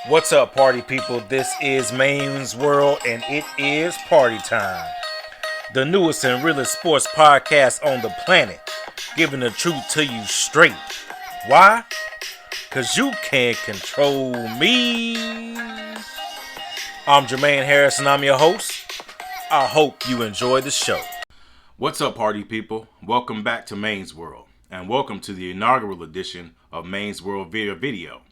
What's up, party people? This is Maine's World, and it is party time. The newest and realest sports podcast on the planet, giving the truth to you straight. Why? Because you can't control me. I'm Jermaine Harris, and I'm your host. I hope you enjoy the show. What's up, party people? Welcome back to Maine's World, and welcome to the inaugural edition of Maine's World via video.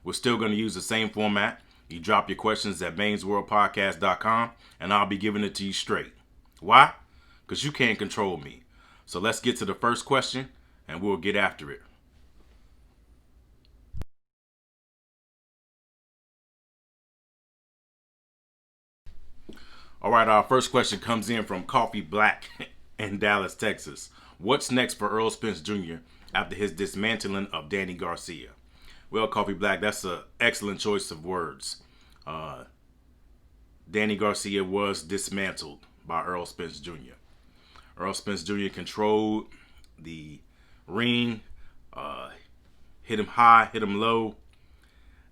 We're still going to use the same format. You drop your questions at mainsworldpodcast.com, and I'll be giving it to you straight. Why? Because you can't control me. So let's get to the first question, and we'll get after it. All right, our first question comes in from Coffee Black in Dallas, Texas. What's next for Earl Spence Jr. after his dismantling of Danny Garcia? Well, Coffee Black, that's an excellent choice of words. Danny Garcia was dismantled by Errol Spence Jr. Earl Spence Jr. controlled the ring, hit him high, hit him low,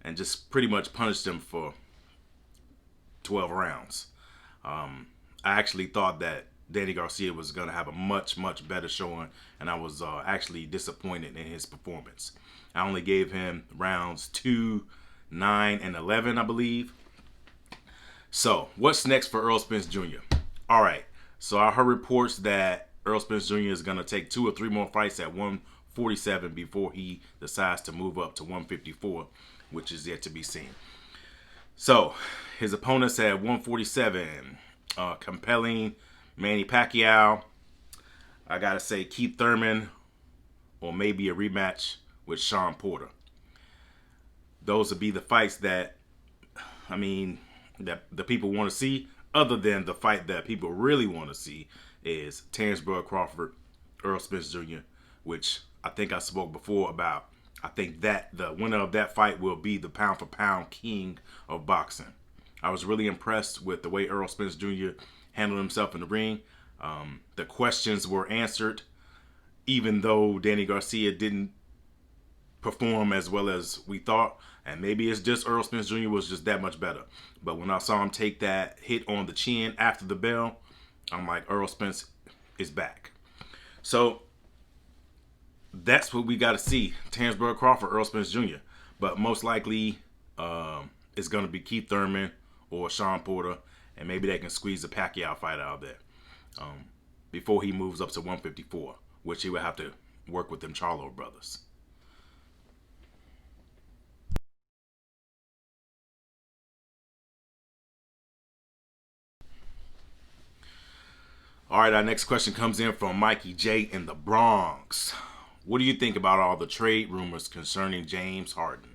and just pretty much punished him for 12 rounds. I actually thought that Danny Garcia was going to have a much better showing, and I was actually disappointed in his performance. I only gave him rounds 2, 9, and 11, I believe. So, what's next for Earl Spence Jr.? All right, so I heard reports that Earl Spence Jr. is going to take 2 or 3 more fights at 147 before he decides to move up to 154, which is yet to be seen. So, his opponents at 147, compelling Manny Pacquiao. I got to say Keith Thurman, or maybe a rematch with Sean Porter. Those would be the fights that the people want to see, other than the fight that people really want to see is Terrence Bud Crawford, Earl Spence Jr., which I think I spoke before about. I think that the winner of that fight will be the pound for pound king of boxing. I was really impressed with the way Earl Spence Jr. handled himself in the ring. The questions were answered, even though Danny Garcia didn't perform as well as we thought. And maybe it's just Earl Spence Jr. was just that much better. But when I saw him take that hit on the chin after the bell, I'm like, Earl Spence is back. So that's what we got to see. Terrence Bud Crawford, Earl Spence Jr. But most likely it's going to be Keith Thurman or Sean Porter. And maybe they can squeeze a Pacquiao fight out of there before he moves up to 154, which he would have to work with them Charlo brothers. All right, our next question comes in from Mikey J in the Bronx. What do you think about all the trade rumors concerning James Harden?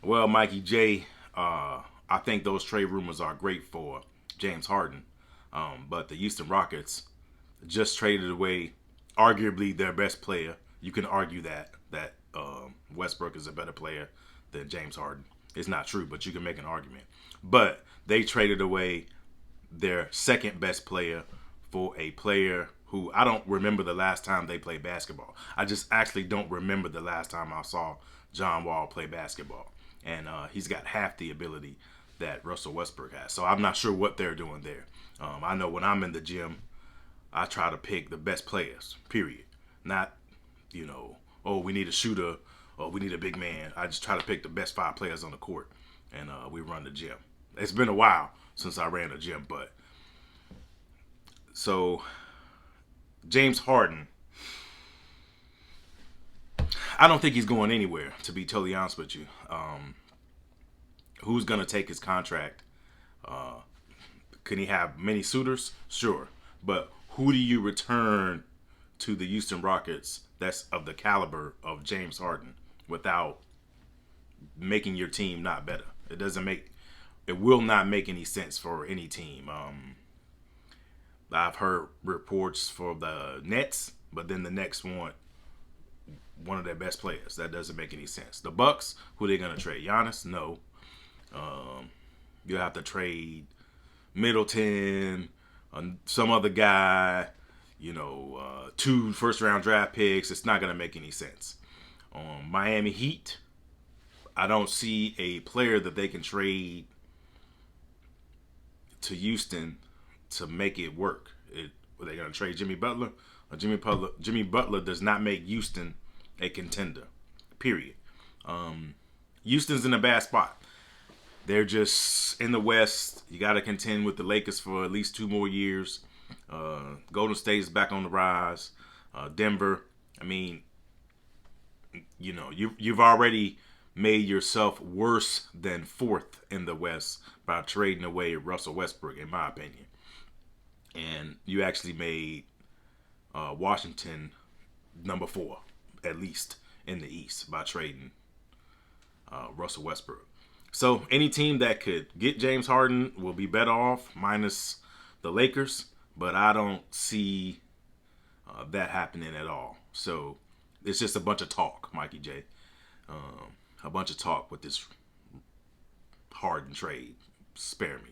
Well, Mikey J, I think those trade rumors are great for James Harden. But the Houston Rockets just traded away arguably their best player. You can argue that Westbrook is a better player than James Harden. It's not true, but you can make an argument. But they traded away their second best player for a player who I don't remember the last time they played basketball. I just actually don't remember the last time I saw John Wall play basketball. And he's got half the ability that Russell Westbrook has. So I'm not sure what they're doing there. I know when I'm in the gym, I try to pick the best players, period. Not, oh, we need a shooter, or we need a big man. I just try to pick the best 5 players on the court, and we run the gym. It's been a while since I ran a gym, but so James Harden, I don't think he's going anywhere, to be totally honest with you. Who's going to take his contract? Can he have many suitors? Sure. But who do you return to the Houston Rockets that's of the caliber of James Harden without making your team not better? It will not make any sense for any team. I've heard reports for the Nets, but then the Nets want one of their best players. That doesn't make any sense. The Bucks, who are they going to trade? Giannis? No. You'll have to trade Middleton, some other guy, 2 first-round draft picks. It's not going to make any sense. Miami Heat, I don't see a player that they can trade to Houston to make it work. Are they going to trade Jimmy Butler? Jimmy Butler does not make Houston a contender. Period. Houston's in a bad spot. They're just in the West. You got to contend with the Lakers for at least 2 more years. Golden State is back on the rise. Denver. I mean, you've already made yourself worse than 4th in the West by trading away Russell Westbrook, in my opinion. And you actually made Washington number 4, at least in the East, by trading Russell Westbrook. So any team that could get James Harden will be better off, minus the Lakers. But I don't see that happening at all. So it's just a bunch of talk, Mikey J. A bunch of talk with this Harden trade. Spare me.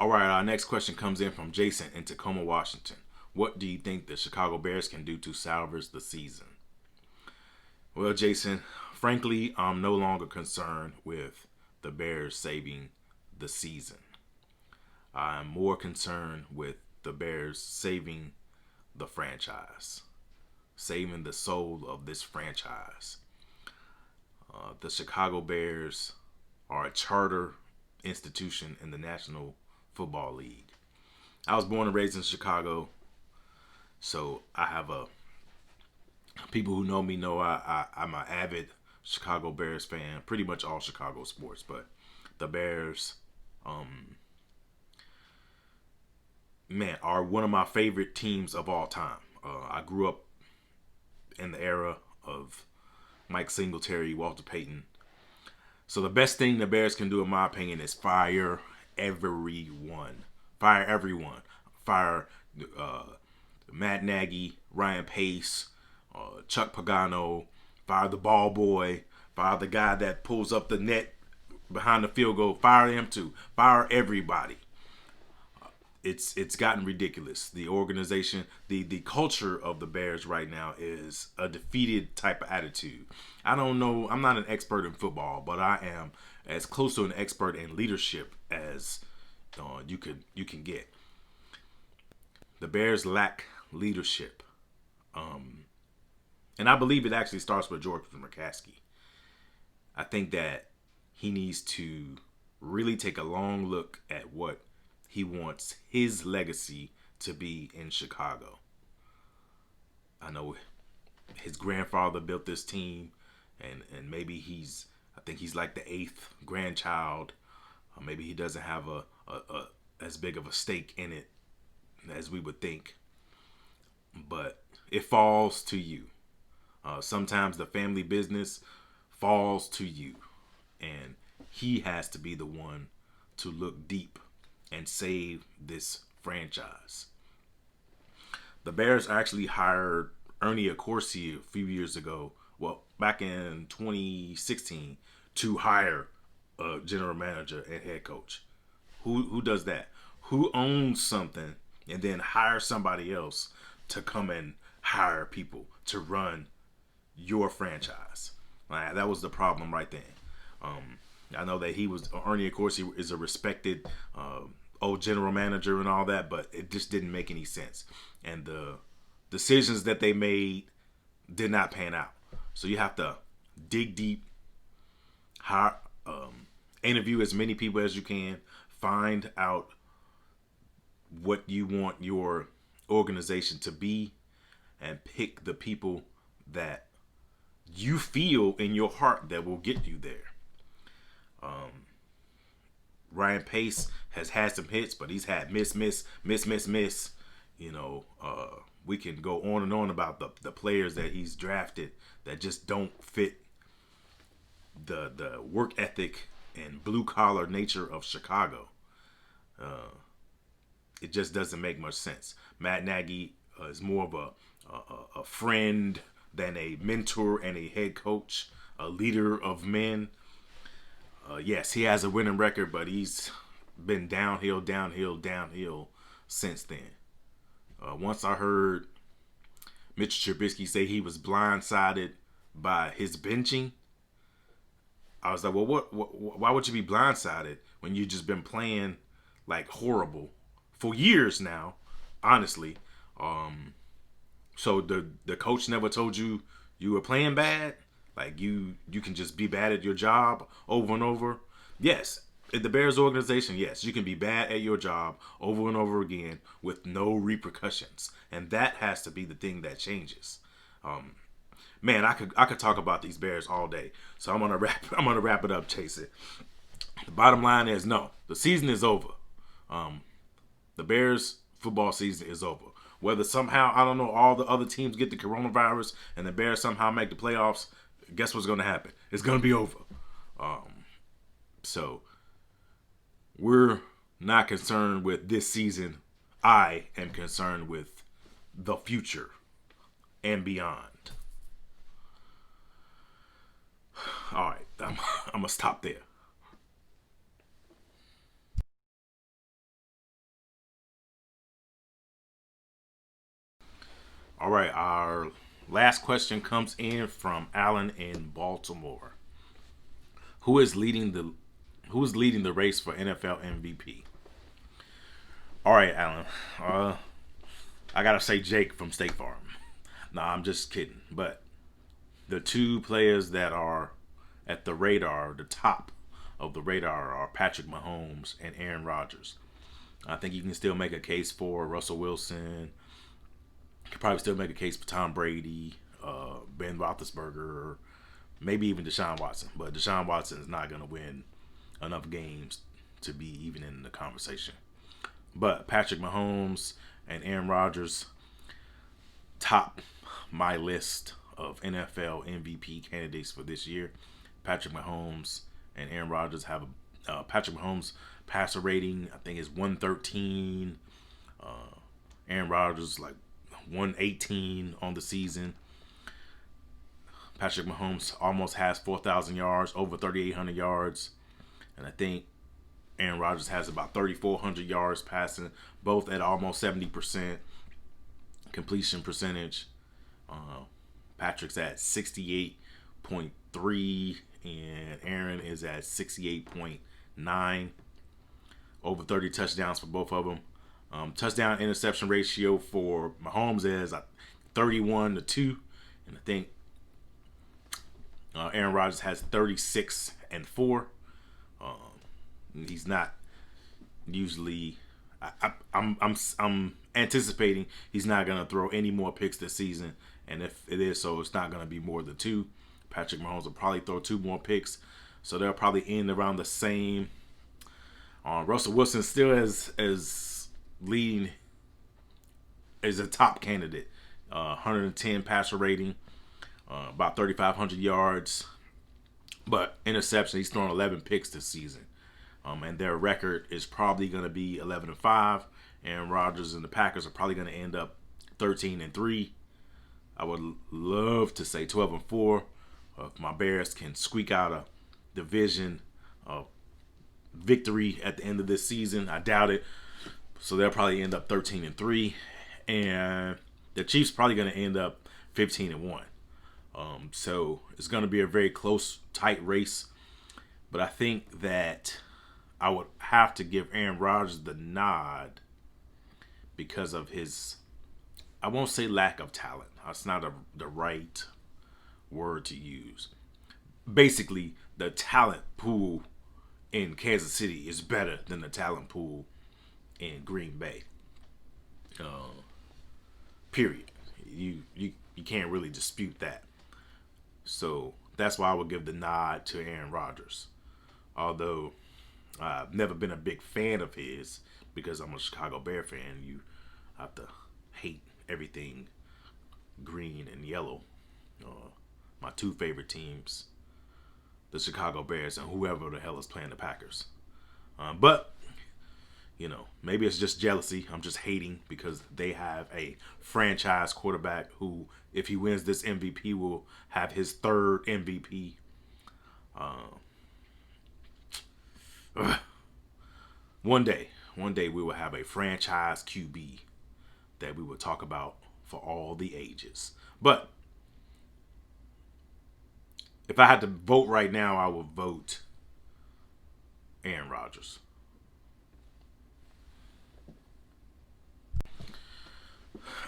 All right, our next question comes in from Jason in Tacoma, Washington. What do you think the Chicago Bears can do to salvage the season? Well, Jason, frankly, I'm no longer concerned with the Bears saving the season. I'm more concerned with the Bears saving the franchise, saving the soul of this franchise. The Chicago Bears are a charter institution in the National Football League. I was born and raised in Chicago, so I have people who know me know I'm an avid Chicago Bears fan. Pretty much all Chicago sports, but the Bears, are one of my favorite teams of all time. I grew up in the era of Mike Singletary, Walter Payton. So the best thing the Bears can do, in my opinion, is fire everyone. Fire everyone. Fire Matt Nagy, Ryan Pace, Chuck Pagano. Fire the ball boy. Fire the guy that pulls up the net behind the field goal. Fire him too. Fire everybody. It's gotten ridiculous. The organization, the culture of the Bears right now is a defeated type of attitude. I don't know. I'm not an expert in football, but I am as close to an expert in leadership as you can get. The Bears lack leadership, and I believe it actually starts with George McCaskey. I think that he needs to really take a long look at what he wants his legacy to be in Chicago. I know his grandfather built this team, and maybe I think he's like the 8th grandchild. Maybe he doesn't have a as big of a stake in it as we would think. But it falls to you. Sometimes the family business falls to you. And he has to be the one to look deep and save this franchise. The Bears actually hired Ernie Accorsi a few years ago, well, back in 2016, to hire a general manager and head coach. Who does that? Who owns something and then hire somebody else to come and hire people to run your franchise? That was the problem right then. I know that Ernie Accorsi is a respected old general manager and all that, but it just didn't make any sense. And the decisions that they made did not pan out. So you have to dig deep, interview as many people as you can, find out what you want your organization to be, and pick the people that you feel in your heart that will get you there. Ryan Pace has had some hits, but he's had miss. We can go on and on about the players that he's drafted that just don't fit the work ethic and blue collar nature of Chicago. It just doesn't make much sense. Matt Nagy is more of a friend than a mentor and a head coach, a leader of men. Yes, he has a winning record, but he's been downhill, downhill, downhill since then. Once I heard Mitch Trubisky say he was blindsided by his benching, I was like, well, why would you be blindsided when you just been playing like horrible for years now? Honestly, so the coach never told you you were playing bad. Like you can just be bad at your job over and over. Yes, in the Bears organization, yes, you can be bad at your job over and over again with no repercussions, and that has to be the thing that changes. Man, I could talk about these Bears all day. So I'm gonna wrap it up, Chase it. The bottom line is no, the season is over. The Bears football season is over. Whether somehow, I don't know, all the other teams get the coronavirus and the Bears somehow make the playoffs, guess what's gonna happen? It's gonna be over. So we're not concerned with this season. I am concerned with the future and beyond. All right, I'm gonna stop there. All right, our last question comes in from Alan in Baltimore. Who is leading the race for NFL MVP? All right, Alan. I gotta say Jake from State Farm. Nah, I'm just kidding. But the two players that are at the radar, the top of the radar, are Patrick Mahomes and Aaron Rodgers. I think you can still make a case for Russell Wilson. You can probably still make a case for Tom Brady, Ben Roethlisberger, maybe even Deshaun Watson. But Deshaun Watson is not going to win enough games to be even in the conversation. But Patrick Mahomes and Aaron Rodgers top my list of NFL MVP candidates for this year. Patrick Mahomes and Aaron Rodgers have Patrick Mahomes passer rating, I think, is 113. Aaron Rodgers like 118 on the season. Patrick Mahomes almost has 4,000 yards, over 3,800 yards. And I think Aaron Rodgers has about 3,400 yards passing, both at almost 70% completion percentage. Patrick's at 68.3 and Aaron is at 68.9. Over 30 touchdowns for both of them. Touchdown interception ratio for Mahomes is 31-2, and I think Aaron Rodgers has 36-4. He's not usually. I'm anticipating he's not going to throw any more picks this season, and if it is so, it's not going to be more than 2. Patrick Mahomes will probably throw 2 more picks, so they'll probably end around the same. Russell Wilson still as leading is a top candidate. 110 passer rating, about 3,500 yards, but interception. He's thrown 11 picks this season, and their record is probably going to be 11-5. Aaron Rodgers and the Packers are probably going to end up 13-3. I would love to say 12-4. If my Bears can squeak out a division victory at the end of this season, I doubt it. So they'll probably end up 13-3, and the Chiefs probably going to end up 15-1. So it's going to be a very close, tight race. But I think that I would have to give Aaron Rodgers the nod because of his, I won't say lack of talent. That's not the right word to use. Basically, the talent pool in Kansas City is better than the talent pool in Green Bay. Period. You can't really dispute that. So that's why I would give the nod to Aaron Rodgers. Although I've never been a big fan of his because I'm a Chicago Bear fan. You have to hate everything green and yellow. My 2 favorite teams, the Chicago Bears and whoever the hell is playing the Packers. But, maybe it's just jealousy. I'm just hating because they have a franchise quarterback who, if he wins this MVP, will have his 3rd MVP. one day we will have a franchise QB that we will talk about for all the ages. But if I had to vote right now, I would vote Aaron Rodgers.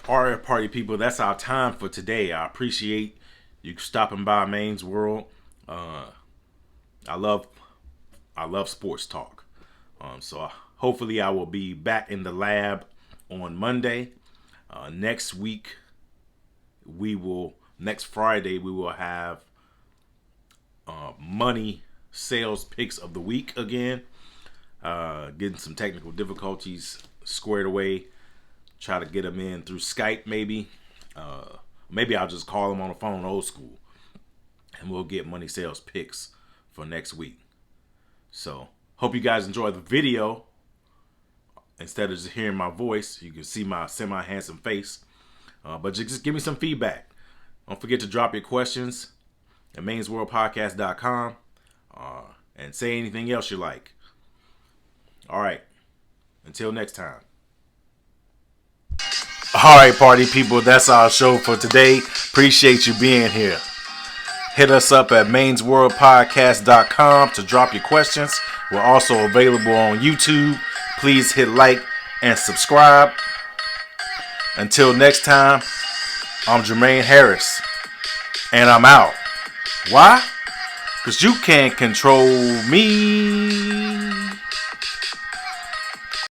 All right, party people, that's our time for today. I appreciate you stopping by Maine's World. I love sports talk. So hopefully I will be back in the lab on Monday. Next Friday, we will have money sales picks of the week again. Getting some technical difficulties squared away. Try to get them in through Skype, maybe. Maybe I'll just call them on the phone, old school, and we'll get money sales picks for next week. So, hope you guys enjoy the video. Instead of just hearing my voice, you can see my semi-handsome face. But just give me some feedback. Don't forget to drop your questions at mainsworldpodcast.com and say anything else you like. All right. Until next time. All right, party people, that's our show for today. Appreciate you being here. Hit us up at mainsworldpodcast.com to drop your questions. We're also available on YouTube. Please hit like and subscribe. Until next time, I'm Jermaine Harris, and I'm out. Why? Because you can't control me.